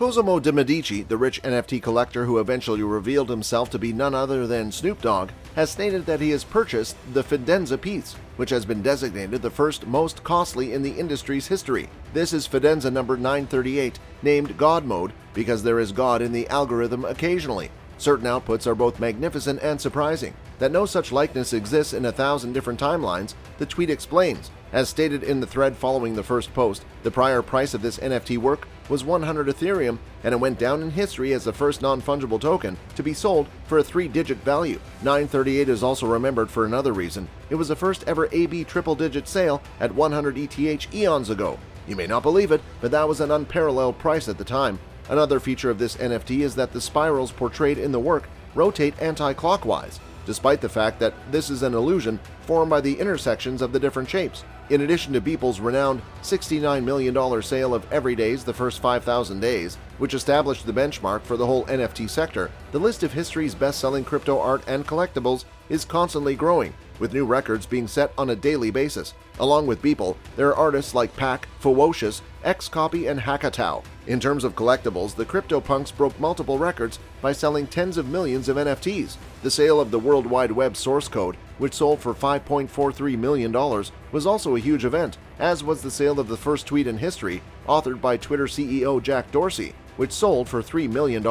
Cosimo de Medici, the rich NFT collector who eventually revealed himself to be none other than Snoop Dogg, has stated that he has purchased the Fidenza piece, which has been designated the first most costly in the industry's history. This is Fidenza number 938, named God Mode because there is God in the algorithm occasionally. Certain outputs are both magnificent and surprising. That no such likeness exists in 1,000 different timelines, the tweet explains. As stated in the thread following the first post, the prior price of this NFT work was 100 Ethereum, and it went down in history as the first non-fungible token to be sold for a 3-digit value. 938 is also remembered for another reason. It was the first ever AB triple-digit sale at 100 ETH eons ago. You may not believe it, but that was an unparalleled price at the time. Another feature of this NFT is that the spirals portrayed in the work rotate anti-clockwise, despite the fact that this is an illusion formed by the intersections of the different shapes. In addition to Beeple's renowned $69 million sale of Everyday's The First 5,000 Days, which established the benchmark for the whole NFT sector, the list of history's best-selling crypto art and collectibles is constantly growing, with new records being set on a daily basis. Along with Beeple, there are artists like Pac, Fowocious, Xcopy, and Hackatow. In terms of collectibles, the CryptoPunks broke multiple records by selling tens of millions of NFTs. The sale of the World Wide Web source code, which sold for $5.43 million, was also a huge event, as was the sale of the first tweet in history, authored by Twitter CEO Jack Dorsey, which sold for $3 million.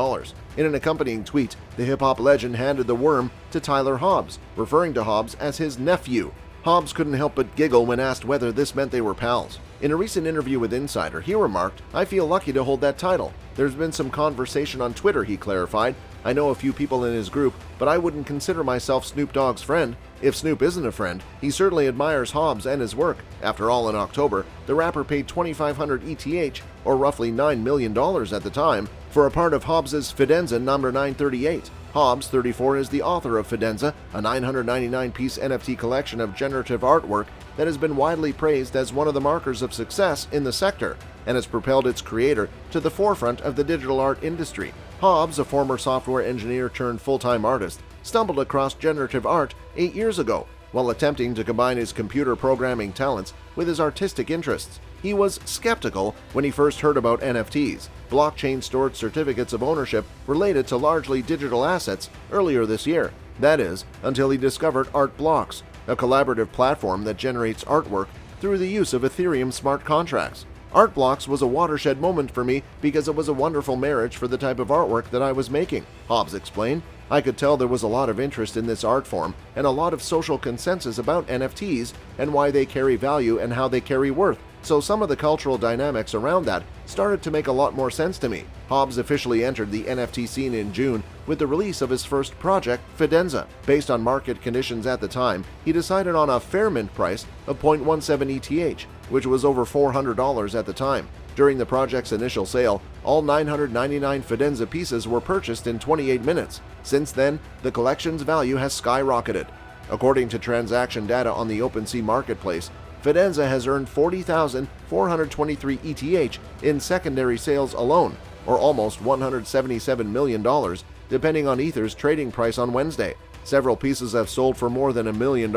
In an accompanying tweet, the hip-hop legend handed the worm to Tyler Hobbs, referring to Hobbs as his nephew. Hobbs couldn't help but giggle when asked whether this meant they were pals. In a recent interview with Insider, he remarked, "I feel lucky to hold that title. There's been some conversation on Twitter," he clarified. "I know a few people in his group, but I wouldn't consider myself Snoop Dogg's friend. If Snoop isn't a friend, he certainly admires Hobbs and his work." After all, in October, the rapper paid 2,500 ETH, or roughly $9 million at the time, for a part of Hobbs's Fidenza number 938. Hobbs, 34, is the author of Fidenza, a 999-piece NFT collection of generative artwork that has been widely praised as one of the markers of success in the sector and has propelled its creator to the forefront of the digital art industry. Hobbs, a former software engineer turned full-time artist, stumbled across generative art 8 years ago while attempting to combine his computer programming talents with his artistic interests. He was skeptical when he first heard about NFTs, blockchain-stored certificates of ownership related to largely digital assets, earlier this year. That is, until he discovered Art Blocks, a collaborative platform that generates artwork through the use of Ethereum smart contracts. Art Blocks was a watershed moment for me because it was a wonderful marriage for the type of artwork that I was making, Hobbs explained. "I could tell there was a lot of interest in this art form and a lot of social consensus about NFTs and why they carry value and how they carry worth. So some of the cultural dynamics around that started to make a lot more sense to me." Hobbs officially entered the NFT scene in June with the release of his first project, Fidenza. Based on market conditions at the time, he decided on a fair mint price of 0.17 ETH, which was over $400 at the time. During the project's initial sale, all 999 Fidenza pieces were purchased in 28 minutes. Since then, the collection's value has skyrocketed. According to transaction data on the OpenSea marketplace, Fidenza has earned 40,423 ETH in secondary sales alone, or almost $177 million, depending on Ether's trading price on Wednesday. Several pieces have sold for more than $1 million,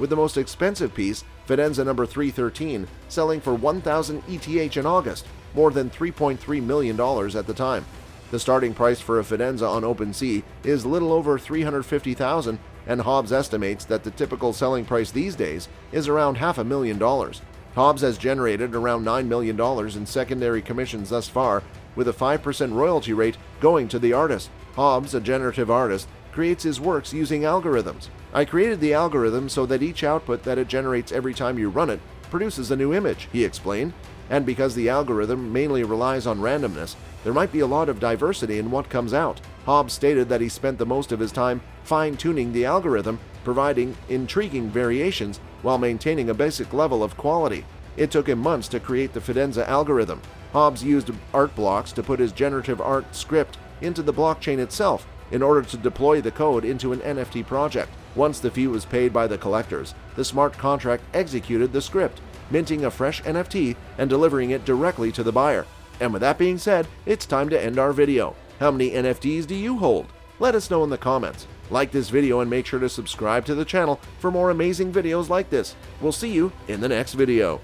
with the most expensive piece, Fidenza number 313, selling for 1,000 ETH in August, more than $3.3 million at the time. The starting price for a Fidenza on OpenSea is little over $350,000, and Hobbs estimates that the typical selling price these days is around $500,000. Hobbs has generated around $9 million in secondary commissions thus far, with a 5% royalty rate going to the artist. Hobbs, a generative artist, creates his works using algorithms. "I created the algorithm so that each output that it generates every time you run it produces a new image," he explained. "And because the algorithm mainly relies on randomness, there might be a lot of diversity in what comes out." Hobbs stated that he spent the most of his time fine-tuning the algorithm, providing intriguing variations while maintaining a basic level of quality. It took him months to create the Fidenza algorithm. Hobbs used Art Blocks to put his generative art script into the blockchain itself in order to deploy the code into an NFT project. Once the fee was paid by the collectors, the smart contract executed the script, minting a fresh NFT and delivering it directly to the buyer. And with that being said, it's time to end our video. How many NFTs do you hold? Let us know in the comments. Like this video and make sure to subscribe to the channel for more amazing videos like this. We'll see you in the next video.